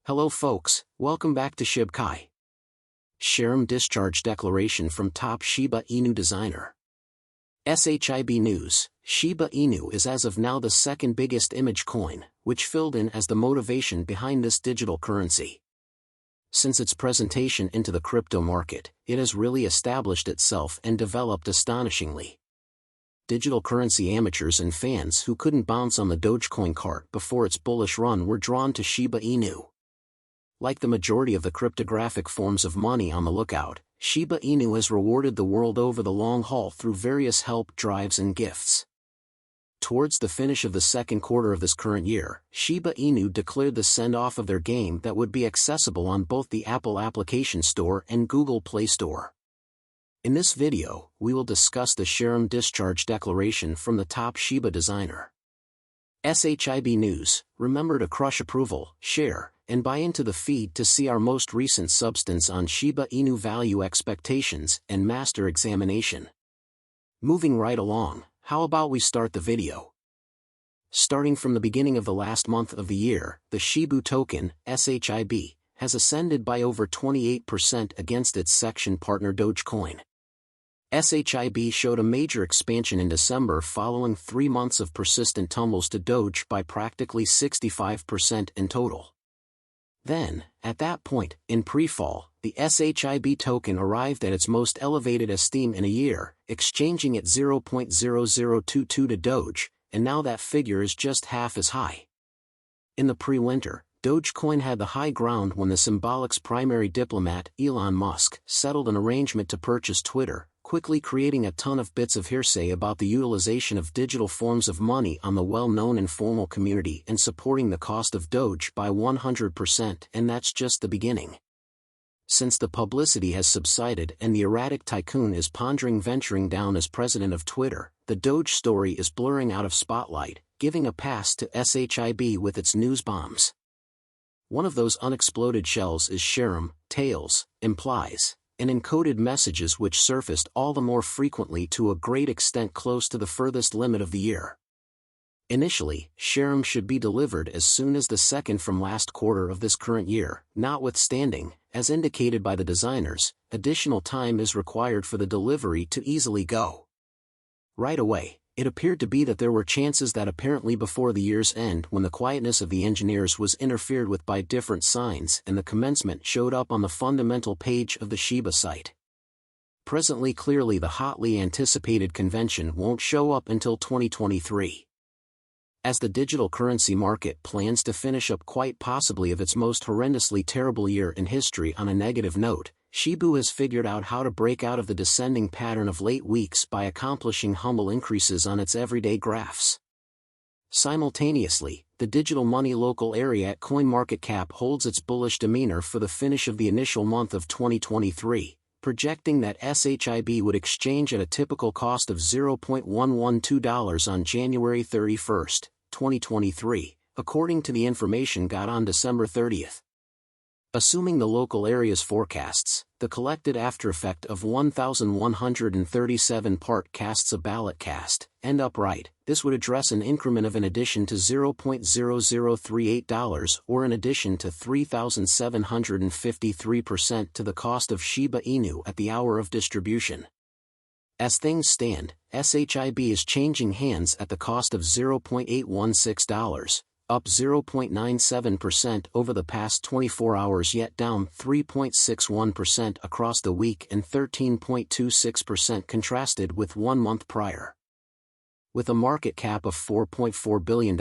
Hello folks, welcome back to Shib. Sharam discharge declaration from top Shiba Inu designer. SHIB News: Shiba Inu is as of now the second biggest image coin, which filled in as the motivation behind this digital currency. Since its presentation into the crypto market, it has really established itself and developed astonishingly. Digital currency amateurs and fans who couldn't bounce on the Dogecoin cart before its bullish run were drawn to Shiba Inu. Like the majority of the cryptographic forms of money on the lookout, Shiba Inu has rewarded the world over the long haul through various help drives and gifts. Towards the finish of the second quarter of this current year, Shiba Inu declared the send-off of their game that would be accessible on both the Apple Application Store and Google Play Store. In this video, we will discuss the Sharam discharge declaration from the top Shiba designer. SHIB News: remember to crush approval, share, and buy into the feed to see our most recent substance on Shiba Inu value expectations and master examination. Moving right along, how about we start the video? Starting from the beginning of the last month of the year, the Shibu token, SHIB, has ascended by over 28% against its section partner Dogecoin. SHIB showed a major expansion in December following 3 months of persistent tumbles to Doge by practically 65% in total. Then, at that point, in pre-fall, the SHIB token arrived at its most elevated esteem in a year, exchanging at 0.0022 to Doge, and now that figure is just half as high. In the pre-winter, Dogecoin had the high ground when the Symbolic's primary diplomat, Elon Musk, settled an arrangement to purchase Twitter, quickly creating a ton of bits of hearsay about the utilization of digital forms of money on the well-known informal community and supporting the cost of Doge by 100%, and that's just the beginning. Since the publicity has subsided and the erratic tycoon is pondering venturing down as president of Twitter, the Doge story is blurring out of spotlight, giving a pass to SHIB with its news bombs. One of those unexploded shells is Sharam, Tails, Implies, and encoded messages which surfaced all the more frequently to a great extent close to the furthest limit of the year. Initially, Sharam should be delivered as soon as the second from last quarter of this current year, notwithstanding, as indicated by the designers, additional time is required for the delivery to easily go right away. It appeared to be that there were chances that apparently before the year's end, when the quietness of the engineers was interfered with by different signs and the commencement showed up on the fundamental page of the Shiba site. Presently clearly the hotly anticipated convention won't show up until 2023. As the digital currency market plans to finish up quite possibly of its most horrendously terrible year in history on a negative note, Shibu has figured out how to break out of the descending pattern of late weeks by accomplishing humble increases on its everyday graphs. Simultaneously, the digital money local area at CoinMarketCap holds its bullish demeanor for the finish of the initial month of 2023, projecting that SHIB would exchange at a typical cost of $0.112 on January 31, 2023, according to the information got on December 30th. Assuming the local area's forecasts, the collected aftereffect of 1,137 part casts a ballot cast, end up right, this would address an increment of an addition to $0.0038 or an addition to 3,753% to the cost of Shiba Inu at the hour of distribution. As things stand, SHIB is changing hands at the cost of $0.816. Up 0.97% over the past 24 hours yet down 3.61% across the week and 13.26% contrasted with 1 month prior. With a market cap of $4.4 billion,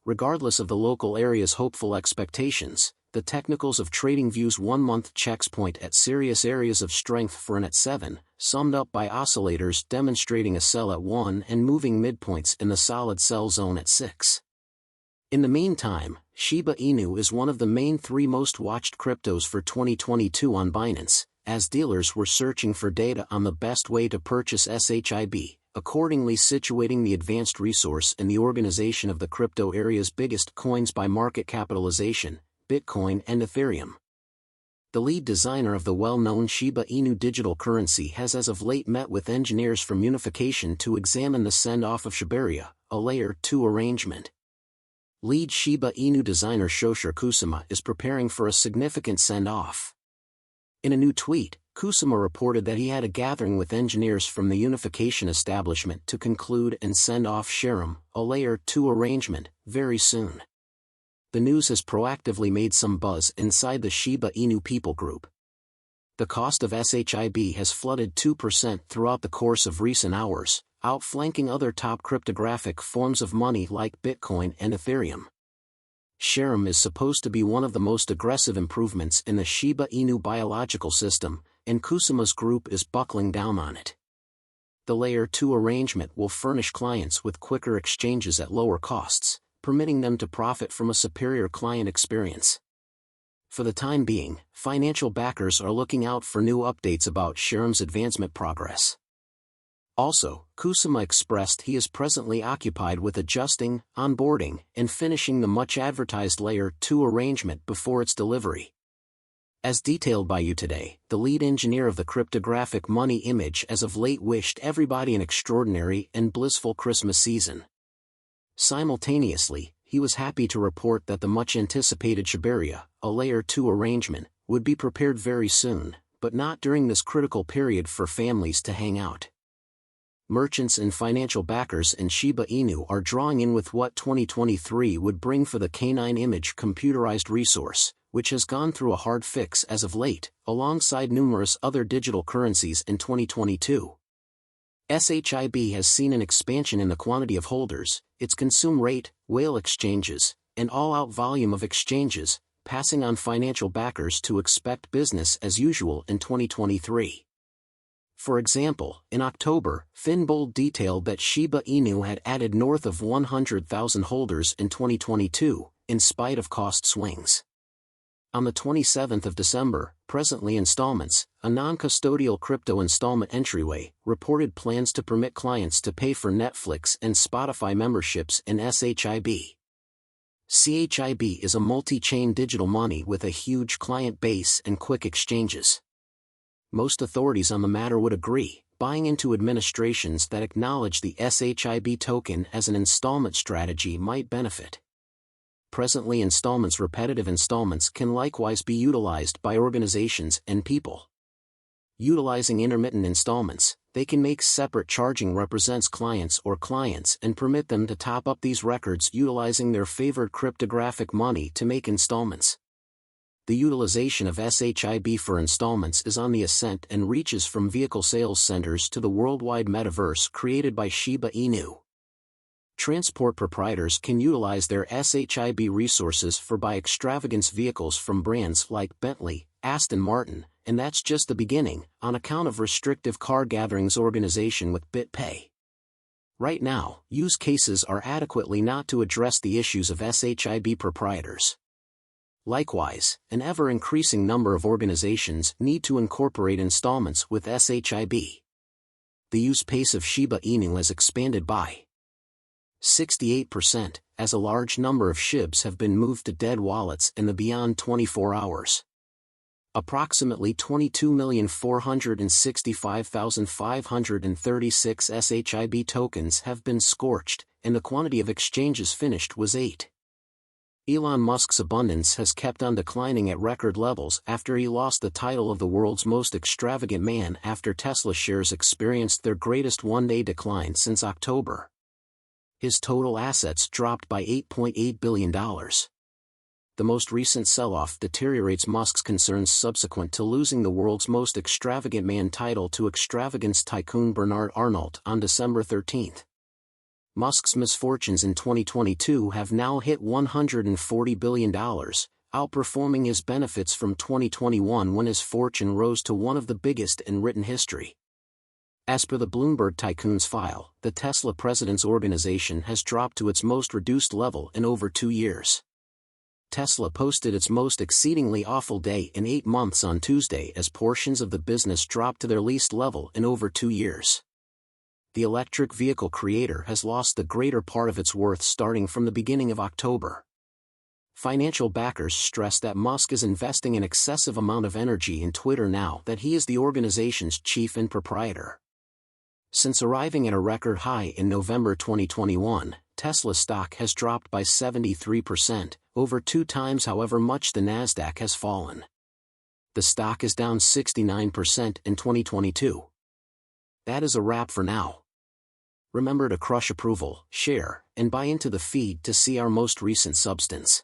regardless of the local area's hopeful expectations, the technicals of TradingView's 1-month checks point at serious areas of strength for an at 7, summed up by oscillators demonstrating a sell at 1 and moving midpoints in the solid sell zone at 6. In the meantime, Shiba Inu is one of the main 3 most watched cryptos for 2022 on Binance, as dealers were searching for data on the best way to purchase SHIB, accordingly situating the advanced resource in the organization of the crypto area's biggest coins by market capitalization, Bitcoin and Ethereum. The lead designer of the well-known Shiba Inu digital currency has as of late met with engineers from Unification to examine the send-off of Shibaria, a Layer 2 arrangement. Lead Shiba Inu designer Shoshiro Kusama is preparing for a significant send-off. In a new tweet, Kusama reported that he had a gathering with engineers from the unification establishment to conclude and send off Shiba, a Layer 2 arrangement, very soon. The news has proactively made some buzz inside the Shiba Inu people group. The cost of SHIB has flooded 2% throughout the course of recent hours, outflanking other top cryptographic forms of money like Bitcoin and Ethereum. Shiba is supposed to be one of the most aggressive improvements in the Shiba Inu biological system, and Kusama's group is buckling down on it. The Layer 2 arrangement will furnish clients with quicker exchanges at lower costs, permitting them to profit from a superior client experience. For the time being, financial backers are looking out for new updates about Shiba's advancement progress. Also, Kusama expressed he is presently occupied with adjusting, onboarding, and finishing the much-advertised Layer 2 arrangement before its delivery. As detailed by you today, the lead engineer of the cryptographic money image as of late wished everybody an extraordinary and blissful Christmas season. Simultaneously, he was happy to report that the much-anticipated Shiba, a Layer 2 arrangement, would be prepared very soon, but not during this critical period for families to hang out. Merchants and financial backers in Shiba Inu are drawing in with what 2023 would bring for the canine image computerized resource, which has gone through a hard fix as of late, alongside numerous other digital currencies in 2022. SHIB has seen an expansion in the quantity of holders, its consume rate, whale exchanges, and all-out volume of exchanges, passing on financial backers to expect business as usual in 2023. For example, in October, Finbold detailed that Shiba Inu had added north of 100,000 holders in 2022, in spite of cost swings. On the 27th of December, Presently Installments, a non-custodial crypto installment entryway, reported plans to permit clients to pay for Netflix and Spotify memberships in SHIB. CHIB is a multi-chain digital money with a huge client base and quick exchanges. Most authorities on the matter would agree, buying into administrations that acknowledge the SHIB token as an installment strategy might benefit. Presently Installments repetitive installments can likewise be utilized by organizations and people. Utilizing intermittent installments, they can make separate charging represents clients and permit them to top up these records utilizing their favored cryptographic money to make installments. The utilization of SHIB for installments is on the ascent and reaches from vehicle sales centers to the worldwide metaverse created by Shiba Inu. Transport proprietors can utilize their SHIB resources for buy extravagance vehicles from brands like Bentley, Aston Martin, and that's just the beginning, on account of restrictive car gatherings organization with BitPay. Right now, use cases are adequately not to address the issues of SHIB proprietors. Likewise, an ever-increasing number of organizations need to incorporate installments with SHIB. The use pace of Shiba Inu has expanded by 68%, as a large number of Shibs have been moved to dead wallets in the beyond 24 hours. Approximately 22,465,536 SHIB tokens have been scorched, and the quantity of exchanges finished was 8. Elon Musk's abundance has kept on declining at record levels after he lost the title of the world's most extravagant man after Tesla shares experienced their greatest one-day decline since October. His total assets dropped by $8.8 billion. The most recent sell-off deteriorates Musk's concerns subsequent to losing the world's most extravagant man title to extravagance tycoon Bernard Arnault on December 13. Musk's misfortunes in 2022 have now hit $140 billion, outperforming his benefits from 2021 when his fortune rose to one of the biggest in written history. As per the Bloomberg Tycoons file, the Tesla president's organization has dropped to its most reduced level in over 2 years. Tesla posted its most exceedingly awful day in 8 months on Tuesday as portions of the business dropped to their least level in over 2 years. The electric vehicle creator has lost the greater part of its worth starting from the beginning of October. Financial backers stress that Musk is investing an excessive amount of energy in Twitter now that he is the organization's chief and proprietor. Since arriving at a record high in November 2021, Tesla stock has dropped by 73%, over 2 times however much the Nasdaq has fallen. The stock is down 69% in 2022. That is a wrap for now. Remember to crush approval, share, and buy into the feed to see our most recent substance.